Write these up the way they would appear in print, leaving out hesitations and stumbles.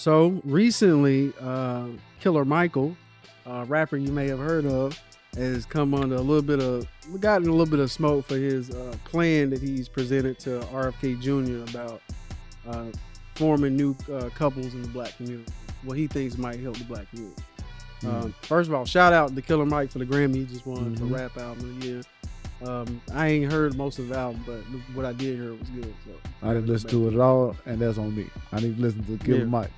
So recently, Killer Michael, a rapper you may have heard of, has come under gotten a little bit of smoke for his plan that he's presented to RFK Jr. about forming new couples in the black community. What he thinks might help the black community. First of all, shout out to Killer Mike for the Grammy he just won for Rap Album of the Year. I ain't heard most of the album, but what I did hear was good. So I didn't listen to it at all, and that's on me. I need to listen to Killer Mike.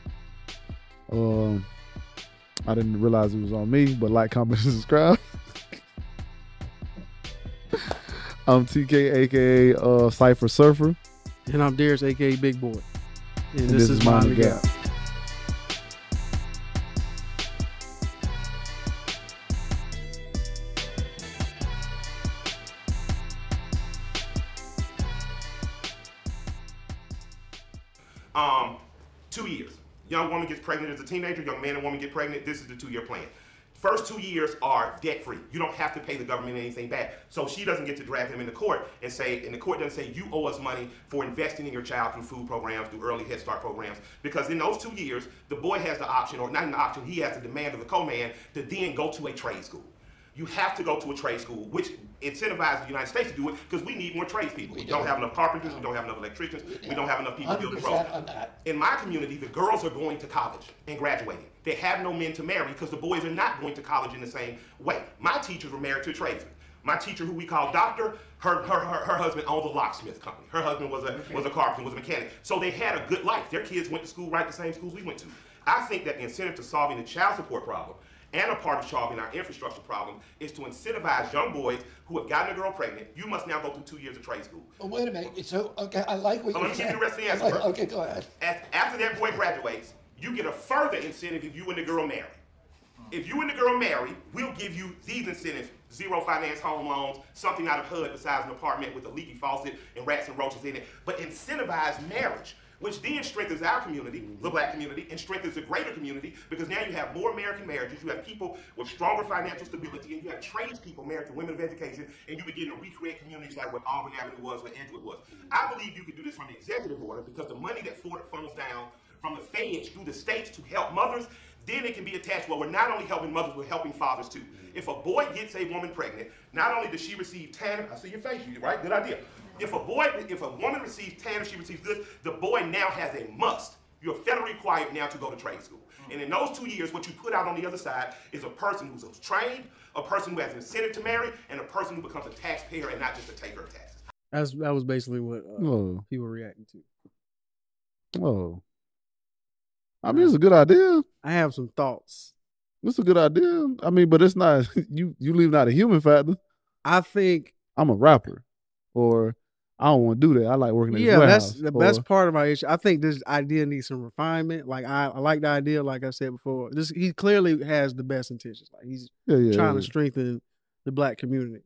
I didn't realize it was on me, but like, comment, and subscribe. I'm TK, aka Cypher Surfer. And I'm Darius, aka Big Boy. And this is Mind the Gap. 2 years. Young woman gets pregnant as a teenager, young man and woman get pregnant, this is the 2-year plan. First 2 years are debt-free. You don't have to pay the government anything back. So she doesn't get to drag him into court and the court doesn't say you owe us money for investing in your child through food programs, through early Head Start programs. Because in those 2 years, the boy has the option, or not an option, he has the demand of the co-man to then go to a trade school. You have to go to a trade school, which incentivizes the United States to do it because we need more tradespeople. We don't have enough carpenters, we don't have enough electricians, we don't have enough people building roads. In my community, the girls are going to college and graduating. They have no men to marry because the boys are not going to college in the same way. My teachers were married to a tradesman. My teacher, who we call doctor, her husband owned a locksmith company. Her husband was a carpenter, was a mechanic. So they had a good life. Their kids went to school right the same schools we went to. I think that the incentive to solving the child support problem and a part of solving our infrastructure problem is to incentivize young boys who have gotten a girl pregnant. You must now go through 2 years of trade school. Oh, wait a minute. So, okay, I like what you're saying. Let me give you the rest of the answer first. Okay, go ahead. After that boy graduates, you get a further incentive if you and the girl marry. If you and the girl marry, we'll give you these incentives: zero finance home loans, something out of HUD besides an apartment with a leaky faucet and rats and roaches in it, but incentivize marriage, which then strengthens our community, the black community, and strengthens the greater community, because now you have more American marriages, you have people with stronger financial stability, and you have tradespeople married to women of education, and you begin to recreate communities like what Auburn Avenue was, what Edgewood was. I believe you can do this from the executive order, because the money that funnels down from the feds through the states to help mothers, then it can be attached, well, we're not only helping mothers, we're helping fathers too. If a boy gets a woman pregnant, not only does she receive TANF, I see your face, right? Good idea. If a woman receives TANF, she receives this, the boy now has a must. You're federally required now to go to trade school. And in those 2 years, what you put out on the other side is a person who's trained, a person who has an incentive to marry, and a person who becomes a taxpayer and not just a taker of taxes. That was basically what people were reacting to. Oh. I mean, it's a good idea. I have some thoughts. It's a good idea. I mean, but it's not, you leaving out a human factor. I think I'm a rapper, or I don't want to do that. I like working at this warehouse. That's part of my issue. I think this idea needs some refinement. Like I like the idea, like I said before. He clearly has the best intentions. Like he's trying to strengthen the black community.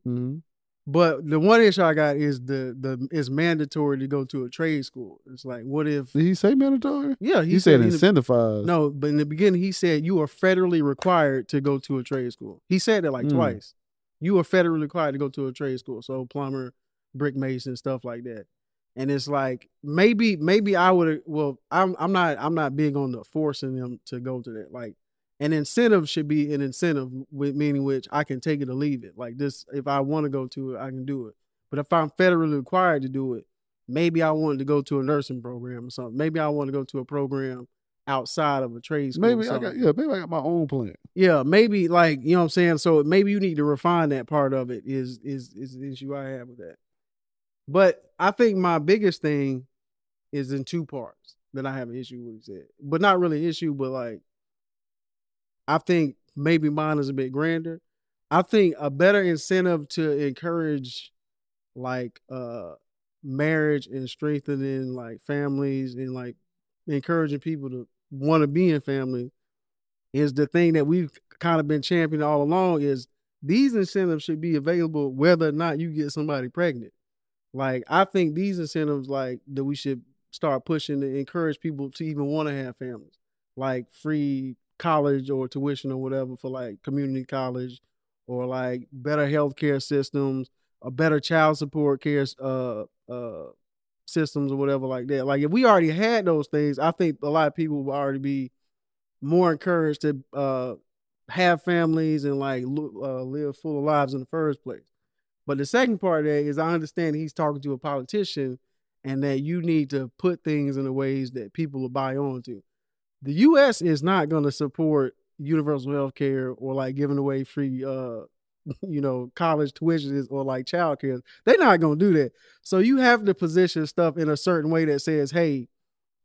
But the one issue I got is it's mandatory to go to a trade school. It's like, what if... Did he say mandatory? Yeah. He said incentivized. No, but in the beginning, he said you are federally required to go to a trade school. He said it like twice. You are federally required to go to a trade school. So plumber, brick mason, stuff like that. And it's like, maybe I would... Well, I'm not big on the forcing them to go to that. Like, an incentive should be an incentive, meaning which I can take it or leave it. Like this, if I want to go to it, I can do it. But if I'm federally required to do it, maybe I wanted to go to a nursing program or something. Maybe I want to go to a program outside of a trade school. Maybe I got my own plan. Yeah, maybe, like, you know what I'm saying? So maybe you need to refine that part of it is the issue I have with that. But I think my biggest thing is in two parts that I have an issue with, he said. But not really an issue, but like, I think maybe mine is a bit grander. I think a better incentive to encourage like marriage and strengthening like families and like encouraging people to want to be in family is the thing that we've kind of been championing all along. Is these incentives should be available whether or not you get somebody pregnant. Like, I think these incentives like that we should start pushing to encourage people to even want to have families, like free college or tuition or whatever for like community college, or like better healthcare systems, a better child support care systems or whatever like that. Like if we already had those things, I think a lot of people would already be more encouraged to have families and like live full lives in the first place. But the second part of that is I understand he's talking to a politician and that you need to put things in the ways that people will buy on to. The U.S. is not going to support universal health care or like giving away free, college tuitions or like child care. They're not going to do that. So you have to position stuff in a certain way that says, hey,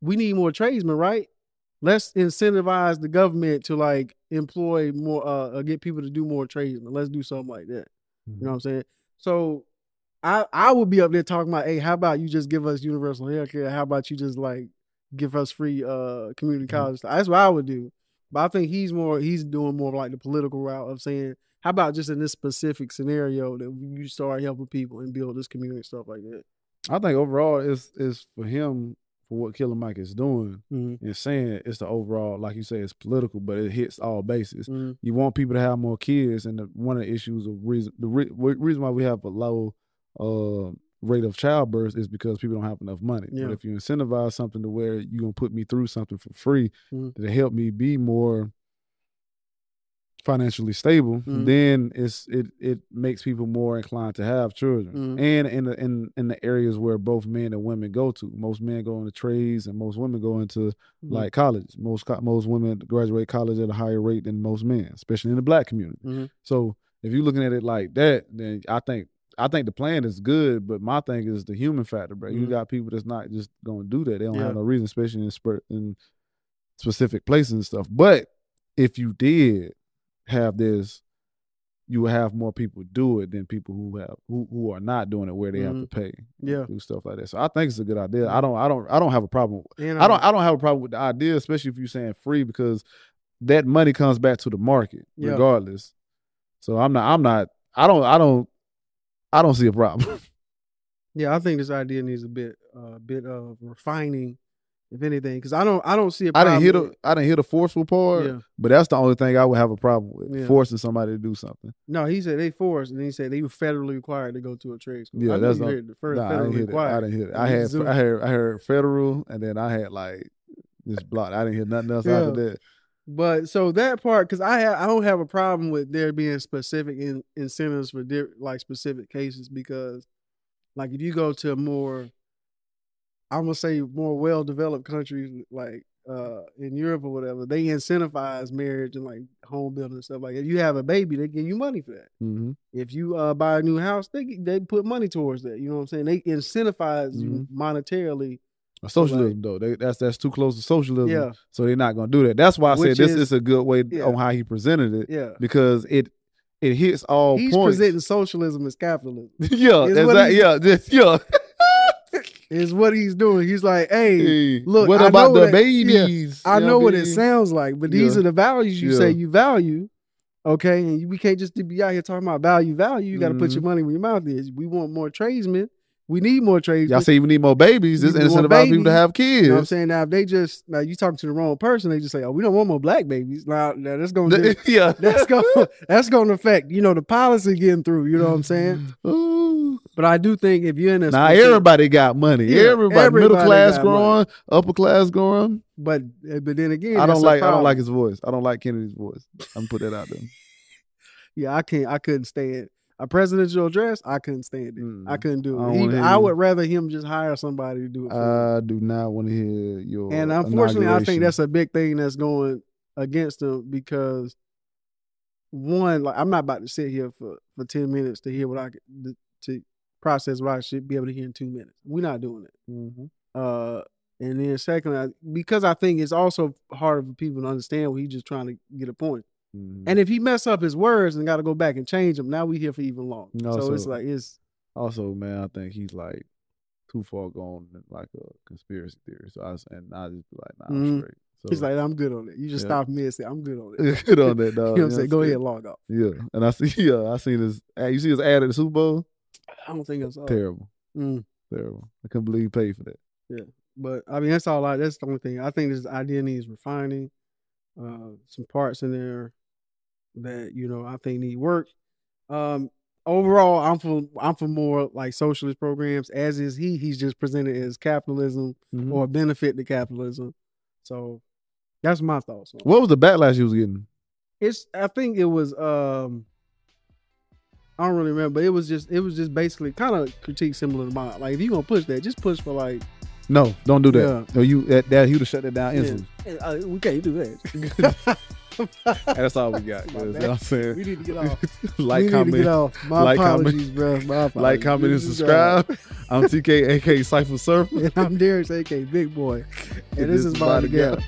we need more tradesmen, right? Let's incentivize the government to like employ more, get people to do more tradesmen. Let's do something like that. You know what I'm saying? So I would be up there talking about, hey, how about you just give us universal health care? How about you just like give us free community college? That's what I would do. But I think he's doing more of like the political route of saying, how about just in this specific scenario that you start helping people and build this community and stuff like that? I think overall it's for him, for what Killer Mike is doing and saying it's the overall, like you say, it's political, but it hits all bases. You want people to have more kids, and one of the issues of the reason why we have a low rate of childbirth is because people don't have enough money. But if you incentivize something to where you're gonna put me through something for free to help me be more financially stable, then it makes people more inclined to have children. And in the areas where both men and women go to, most men go into trades and most women go into like college. Most women graduate college at a higher rate than most men, especially in the Black community. So if you're looking at it like that, then I think the plan is good, but my thing is the human factor, bro. You got people that's not just gonna do that. They don't have no reason, especially in specific places and stuff. But if you did have this, you will have more people do it than people who are not doing it, where they have to pay, do stuff like that. So I think it's a good idea. I don't have a problem. I don't have a problem with the idea, especially if you're saying free, because that money comes back to the market regardless. So I don't see a problem. Yeah, I think this idea needs a bit of refining, if anything, because I don't see a problem. I didn't hear the forceful part, but that's the only thing I would have a problem with, forcing somebody to do something. No, he said they forced, and he said they were federally required to go to a trade school. Yeah, that's the first federally required. I didn't hear it. I heard federal, and then I had like this block. I didn't hear nothing else after that. But so that part, because I don't have a problem with there being specific incentives for like specific cases, because like if you go to more, I'm gonna say more well-developed countries like in Europe or whatever, they incentivize marriage and like home building and stuff. Like if you have a baby, they give you money for that. If you buy a new house, they put money towards that. You know what I'm saying? They incentivize you monetarily. Socialism, though, that's too close to socialism. So they're not gonna do that. That's why I said this is a good way on how he presented it. Because it hits all points. He's presenting socialism as capitalism. Is what he's doing. He's like, hey, look, what about the babies? I know what it sounds like, but these are the values you say you value. Okay, and we can't just be out here talking about value. You got to put your money where your mouth is. We want more tradesmen. We need more tradesmen. Y'all say we need more babies. This incentivize people to have kids. You know what I'm saying? Now, if they just, you talking to the wrong person, they just say, oh, we don't want more Black babies. Now that's going to, that's going to affect, the policy getting through. You know what I'm saying? But I do think if you're in a everybody got money. Everybody middle class growing, upper class growing. But then again, I don't like his voice. I don't like Kennedy's voice. I'm gonna put that out there. Yeah, I couldn't stand a presidential address. I couldn't stand it. I couldn't do it. I would rather him just hire somebody to do it for I do not want to hear your And unfortunately, I think that's a big thing that's going against him, because one, like, I'm not about to sit here for 10 minutes to hear what to process what I should be able to hear in 2 minutes. We're not doing it. And then secondly, because I think it's also harder for people to understand what he's just trying to get a point. And if he mess up his words and got to go back and change them, now we here for even longer. So it's also, man, I think he's like too far gone in like a conspiracy theory. So I just be like, nah, I'm straight. So, he's like, I'm good on it. You just stop me and say, I'm good on it. Good on that, dog. You know what I'm saying? Go ahead and log off. Yeah. And I seen this. You see his ad at the Super Bowl? I don't think it's terrible. Terrible. I couldn't believe he paid for that. Yeah. But I mean, that's the only thing. I think this idea needs refining. Some parts in there that, I think need work. overall, I'm for more like socialist programs. As is he. He's just presented as capitalism or benefit to capitalism. So that's my thoughts on it. What was the backlash you was getting? I think it was I don't really remember, but it was just basically kind of critique similar to mine. Like if you gonna push that, just push for like. No, don't do that. No, he would have shut that down instantly. Yeah. We can't do that. That's all we got. You know what I'm saying? We need to get off. Like, comment. My apologies, bro. My apologies. Like, comment, and subscribe. I'm TK, aka Cypher Surfer. And I'm Darius, aka Big Boy. And this is MIND THE GAP.